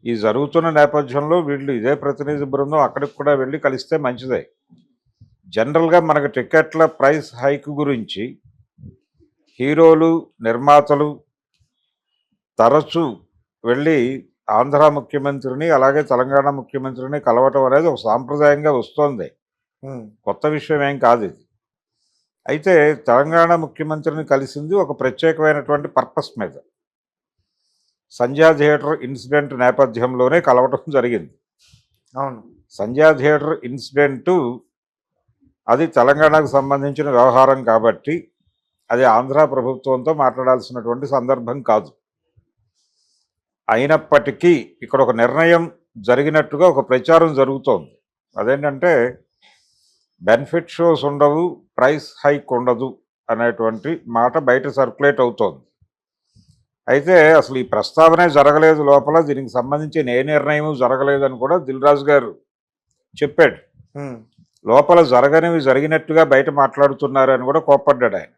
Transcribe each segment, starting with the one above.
ఈ జరుగుతున్న నేపథ్యంలో వీళ్ళు ఇదే ప్రతినిధి బృందం అక్కడికి కూడా వెళ్ళి కలిస్తే మంచిదే. జనరల్‌గా మనకు టికెట్ల ప్రైస్ హైక్ గురించి హీరోలు, నిర్మాతలు తరచూ వెళ్ళి ఆంధ్ర ముఖ్యమంత్రిని, అలాగే తెలంగాణ ముఖ్యమంత్రిని కలవటం అనేది ఒక సాంప్రదాయంగా వస్తోంది. కొత్త విషయం ఏం కాదిది. అయితే తెలంగాణ ముఖ్యమంత్రిని కలిసింది ఒక ప్రత్యేకమైనటువంటి పర్పస్ మీద. సంధ్యా థియేటర్ ఇన్సిడెంట్ నేపథ్యంలోనే కలవటం జరిగింది. అవును. సంధ్యా థియేటర్ ఇన్సిడెంటు అది తెలంగాణకు సంబంధించిన వ్యవహారం కాబట్టి అది ఆంధ్ర ప్రభుత్వంతో మాట్లాడాల్సినటువంటి సందర్భం కాదు. అయినప్పటికీ ఇక్కడ ఒక నిర్ణయం జరిగినట్టుగా ఒక ప్రచారం జరుగుతోంది. అదేంటంటే బెనిఫిట్ షోస్ ఉండవు, ప్రైస్ హైక్ ఉండదు అనేటువంటి మాట బయట సర్క్యులేట్ అవుతోంది. అయితే అసలు ఈ ప్రస్తావనే జరగలేదు లోపల, దీనికి సంబంధించిన ఏ నిర్ణయము జరగలేదని కూడా దిల్ రాజు గారు చెప్పాడు. లోపల జరగనివి జరిగినట్టుగా బయట మాట్లాడుతున్నారు అని కూడా కోప్పడ్డాడు ఆయన.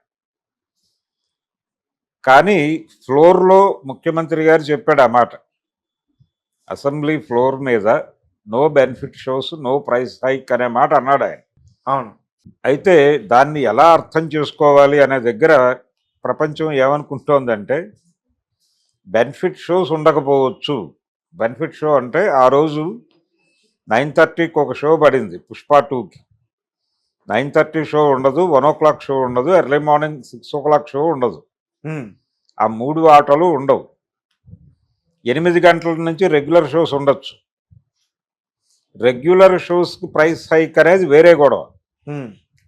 కానీ ఫ్లోర్లో ముఖ్యమంత్రి గారు చెప్పాడు ఆ మాట. అసెంబ్లీ ఫ్లోర్ మీద no benefit shows, no price hike అనే మాట అన్నాడు ఆయన. అవును. అయితే దాన్ని ఎలా అర్థం చేసుకోవాలి అనే దగ్గర ప్రపంచం ఏమనుకుంటోందంటే బెనిఫిట్ షోస్ ఉండకపోవచ్చు. బెనిఫిట్ షో అంటే ఆ రోజు 9:30కి ఒక షో పడింది పుష్ప 2కి. 9:30 షో ఉండదు, 1 షో ఉండదు, ఎర్లీ మార్నింగ్ 6 షో ఉండదు. ఆ 3 ఆటలు ఉండవు. 8 గంటల నుంచి రెగ్యులర్ షోస్ ఉండొచ్చు. రెగ్యులర్ షోస్కి ప్రైస్ హైక్ అనేది వేరే గొడవ.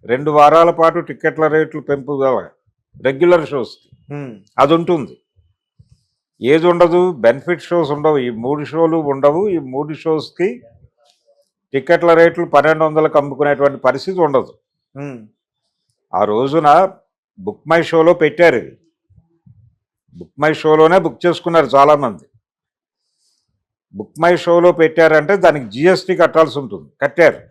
2 వారాల పాటు టికెట్ల రేట్లు పెంపుదల రెగ్యులర్ షోస్కి అది ఉంటుంది. ఏది ఉండదు, బెనిఫిట్ షోస్ ఉండవు. ఈ 3 షోలు ఉండవు. ఈ 3 షోస్కి టికెట్ల రేట్లు 1200లకు అమ్ముకునేటువంటి పరిస్థితి ఉండదు. ఆ రోజున బుక్ మై షోలో పెట్టారు. ఇది బుక్ మై షోలోనే బుక్ చేసుకున్నారు చాలామంది. బుక్ మై షోలో పెట్టారంటే దానికి జిఎస్టీ కట్టాల్సి ఉంటుంది. కట్టారు.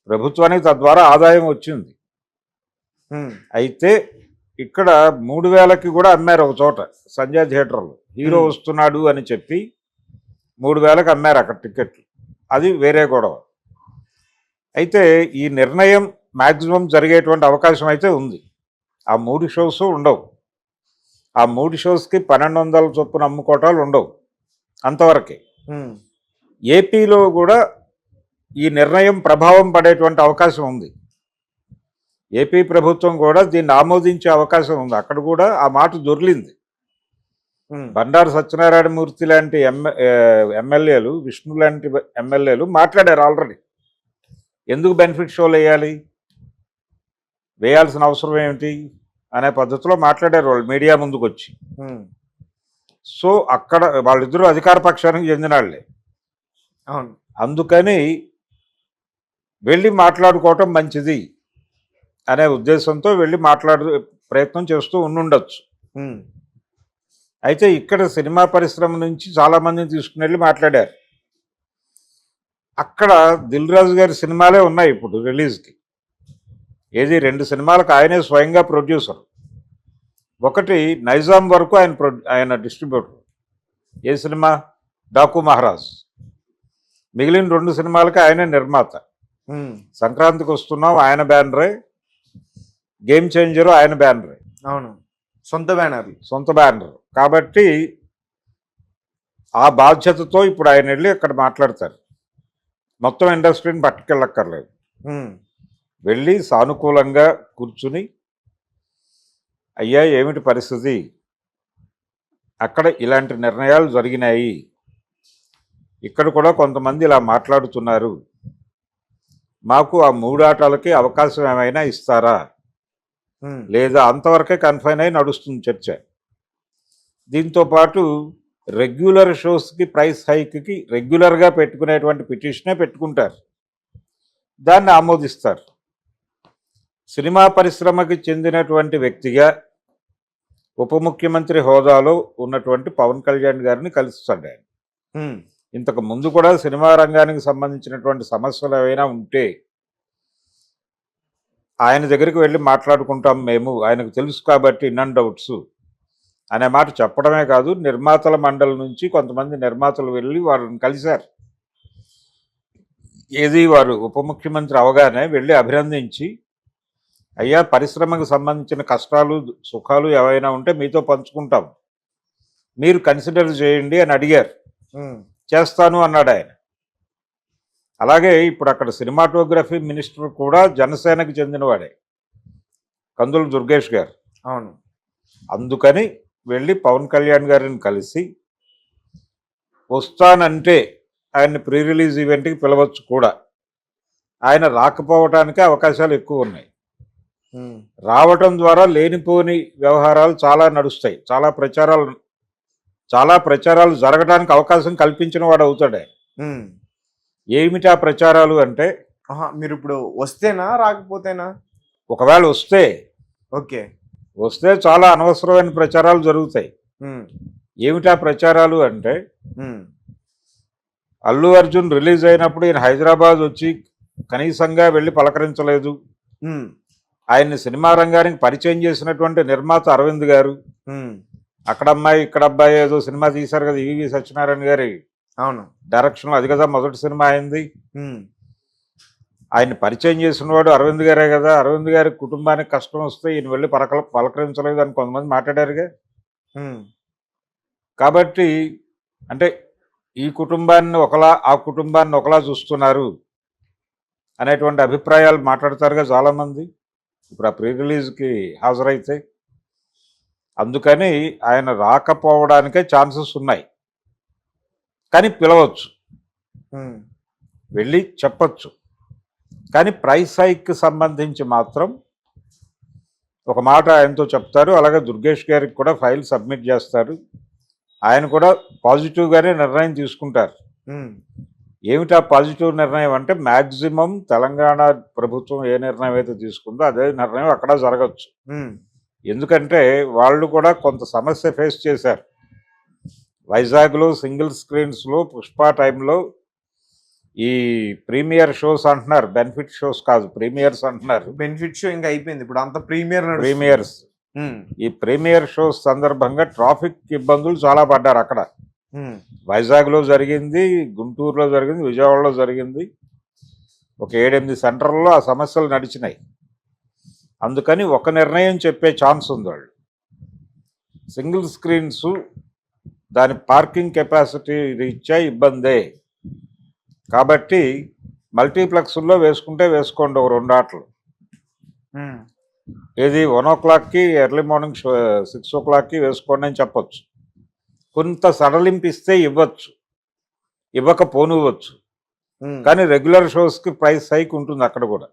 ప్రభుత్వానికి తద్వారా ఆదాయం వచ్చింది. అయితే ఇక్కడ 3000కి కూడా అమ్మారు ఒక చోట సంధ్యా థియేటర్లో. హీరో వస్తున్నాడు అని చెప్పి 3000కి అమ్మారు అక్కడ టికెట్లు. అది వేరే గొడవ. అయితే ఈ నిర్ణయం మ్యాక్సిమం జరిగేటువంటి అవకాశం అయితే ఉంది. ఆ 3 షోస్ ఉండవు. ఆ 3 షోస్కి 1200 చొప్పున అమ్ముకోవటాలు ఉండవు. అంతవరకే. ఏపీలో కూడా ఈ నిర్ణయం ప్రభావం పడేటువంటి అవకాశం ఉంది. ఏపీ ప్రభుత్వం కూడా దీన్ని ఆమోదించే అవకాశం ఉంది. అక్కడ కూడా ఆ మాట దొర్లింది. బండారు సత్యనారాయణ మూర్తి లాంటి ఎమ్మెల్యేలు, విష్ణు లాంటి ఎమ్మెల్యేలు మాట్లాడారు ఆల్రెడీ. ఎందుకు బెనిఫిట్ షోలు వేయాలి, వేయాల్సిన అవసరం ఏమిటి అనే పద్ధతిలో మాట్లాడారు వాళ్ళు మీడియా ముందుకు వచ్చి. సో అక్కడ వాళ్ళిద్దరూ అధికార పక్షానికి చెందిన వాళ్ళే. అవును. అందుకని వెళ్ళి మాట్లాడుకోవటం మంచిది అనే ఉద్దేశంతో వెళ్ళి ప్రయత్నం చేస్తూ ఉండుండొచ్చు. అయితే ఇక్కడ సినిమా పరిశ్రమ నుంచి చాలామందిని తీసుకుని వెళ్ళి మాట్లాడారు. అక్కడ దిల్ రాజు గారి సినిమాలే ఉన్నాయి ఇప్పుడు రిలీజ్కి. ఏది 2 సినిమాలకు ఆయనే స్వయంగా ప్రొడ్యూసర్. ఒకటి నైజాం వరకు ఆయన డిస్ట్రిబ్యూటర్. ఏ సినిమా? డాకు మహారాజ్. మిగిలిన 2 సినిమాలకి ఆయనే నిర్మాత. సంక్రాంతికి వస్తున్నాం ఆయన బ్యానరే, గేమ్ చేంజరు ఆయన బ్యానరే. అవును, సొంత బ్యానర్ కాబట్టి ఆ బాధ్యతతో ఇప్పుడు ఆయన వెళ్ళి అక్కడ మాట్లాడతారు. మొత్తం ఇండస్ట్రీని పట్టుకెళ్ళక్కర్లేదు. వెళ్ళి సానుకూలంగా కూర్చుని, అయ్యా ఏమిటి పరిస్థితి, అక్కడ ఇలాంటి నిర్ణయాలు జరిగినాయి, ఇక్కడ కూడా కొంతమంది ఇలా మాట్లాడుతున్నారు, మాకు ఆ 3 ఆటలకి అవకాశం ఏమైనా ఇస్తారా, లేదా అంతవరకే కన్ఫైన్ అయి నడుస్తుంది చర్చ. దీంతోపాటు రెగ్యులర్ షోస్కి ప్రైస్ హైక్కి రెగ్యులర్గా పెట్టుకునేటువంటి పిటిషనే పెట్టుకుంటారు, దాన్ని ఆమోదిస్తారు. సినిమా పరిశ్రమకి చెందినటువంటి వ్యక్తిగా ఉప ముఖ్యమంత్రి హోదాలో ఉన్నటువంటి పవన్ కళ్యాణ్ గారిని కలుస్తాడు ఆయన. ఇంతకు ముందు కూడా సినిమా రంగానికి సంబంధించినటువంటి సమస్యలు ఏవైనా ఉంటే ఆయన దగ్గరికి వెళ్ళి మాట్లాడుకుంటాం మేము, ఆయనకు తెలుసు కాబట్టి ఇన్ అండ్ అవుట్స్ అనే మాట చెప్పడమే కాదు, నిర్మాతల మండలి నుంచి కొంతమంది నిర్మాతలు వెళ్ళి వారిని కలిశారు. ఏది వారు ఉప ముఖ్యమంత్రి అవగానే వెళ్ళి అభినందించి, అయ్యా పరిశ్రమకు సంబంధించిన కష్టాలు సుఖాలు ఏవైనా ఉంటే మీతో పంచుకుంటాం, మీరు కన్సిడర్ చేయండి అని అడిగారు. చేస్తాను అన్నాడు ఆయన. అలాగే ఇప్పుడు అక్కడ సినిమాటోగ్రఫీ మినిస్టర్ కూడా జనసేనకు చెందినవాడే, కందుల దుర్గేష్ గారు. అవును. అందుకని వెళ్ళి పవన్ కళ్యాణ్ గారిని కలిసి వస్తానంటే ఆయన్ని ప్రీ రిలీజ్ ఈవెంట్కి పిలవచ్చు కూడా. ఆయన రాకపోవటానికి అవకాశాలు ఎక్కువ ఉన్నాయి. రావటం ద్వారా లేనిపోని వ్యవహారాలు చాలా నడుస్తాయి, చాలా ప్రచారాలు జరగడానికి అవకాశం కల్పించిన వాడు అవుతాడు ఆయన. ఏమిటా ప్రచారాలు అంటే, మీరు ఇప్పుడు వస్తేనా రాకపోతేనా? ఒకవేళ వస్తే ఓకే, వస్తే చాలా అనవసరమైన ప్రచారాలు జరుగుతాయి. ఏమిటా ప్రచారాలు అంటే, అల్లు అర్జున్ రిలీజ్ అయినప్పుడు ఈయన హైదరాబాద్ వచ్చి కనీసంగా వెళ్ళి పలకరించలేదు. ఆయన్ని సినిమా రంగానికి పరిచయం చేసినటువంటి నిర్మాత అరవింద్ గారు, అక్కడ అమ్మాయి ఇక్కడ అబ్బాయి ఏదో సినిమా తీశారు కదా ఈవి సత్యనారాయణ గారి అవును డైరెక్షన్, అది కదా మొదటి సినిమా అయింది. ఆయన్ని పరిచయం చేసిన వాడు అరవింద్ గారే కదా. అరవింద్ గారి కుటుంబానికి కష్టం వస్తే ఈయన వెళ్ళి పలకరించలేదు అని కొంతమంది మాట్లాడారుగా. కాబట్టి అంటే ఈ కుటుంబాన్ని ఒకలా ఆ కుటుంబాన్ని ఒకలా చూస్తున్నారు అనేటువంటి అభిప్రాయాలు మాట్లాడతారుగా చాలామంది ఇప్పుడు ఆ ప్రీ రిలీజ్కి హాజరైతే. అందుకని ఆయన రాకపోవడానికే ఛాన్సెస్ ఉన్నాయి. కానీ పిలవచ్చు, వెళ్ళి చెప్పచ్చు. కానీ ప్రైస్ హైక్కి సంబంధించి మాత్రం ఒక మాట ఆయనతో చెప్తారు. అలాగే దుర్గేష్ గారికి కూడా ఫైల్ సబ్మిట్ చేస్తారు. ఆయన కూడా పాజిటివ్గానే నిర్ణయం తీసుకుంటారు. ఏమిటా పాజిటివ్ నిర్ణయం అంటే, మ్యాక్సిమం తెలంగాణ ప్రభుత్వం ఏ నిర్ణయం అయితే తీసుకుందో అదే నిర్ణయం అక్కడ జరగచ్చు. ఎందుకంటే వాళ్ళు కూడా కొంత సమస్య ఫేస్ చేశారు. వైజాగ్లో సింగిల్ స్క్రీన్స్లో పుష్ప టైంలో ఈ ప్రీమియర్ షోస్ అంటున్నారు, బెనిఫిట్ షోస్ కాదు ప్రీమియర్స్ అంటున్నారు. బెనిఫిట్ షో ఇంకా అయిపోయింది, ఇప్పుడు అంత ప్రీమియర్స్. ఈ ప్రీమియర్ షోస్ సందర్భంగా ట్రాఫిక్ ఇబ్బందులు చాలా పడ్డారు అక్కడ. వైజాగ్లో జరిగింది, గుంటూరులో జరిగింది, విజయవాడలో జరిగింది. ఒక 7-8 సెంటర్లలో ఆ సమస్యలు నడిచినాయి. అందుకని ఒక నిర్ణయం చెప్పే ఛాన్స్ ఉంది. వాళ్ళు సింగిల్ స్క్రీన్స్ దాని పార్కింగ్ కెపాసిటీ రీత్యా ఇబ్బందే కాబట్టి మల్టీప్లెక్స్లో వేసుకుంటే వేసుకోండి ఒక 2 ఆటలు. ఏది 1 o'clockకి ఎర్లీ మార్నింగ్ 6 o'clockకి వేసుకోండి అని చెప్పచ్చు. కొంత సడలింపు ఇస్తే ఇవ్వచ్చు, ఇవ్వకపోనివ్వచ్చు. కానీ రెగ్యులర్ షోస్కి ప్రైస్ హైక్ ఉంటుంది అక్కడ కూడా.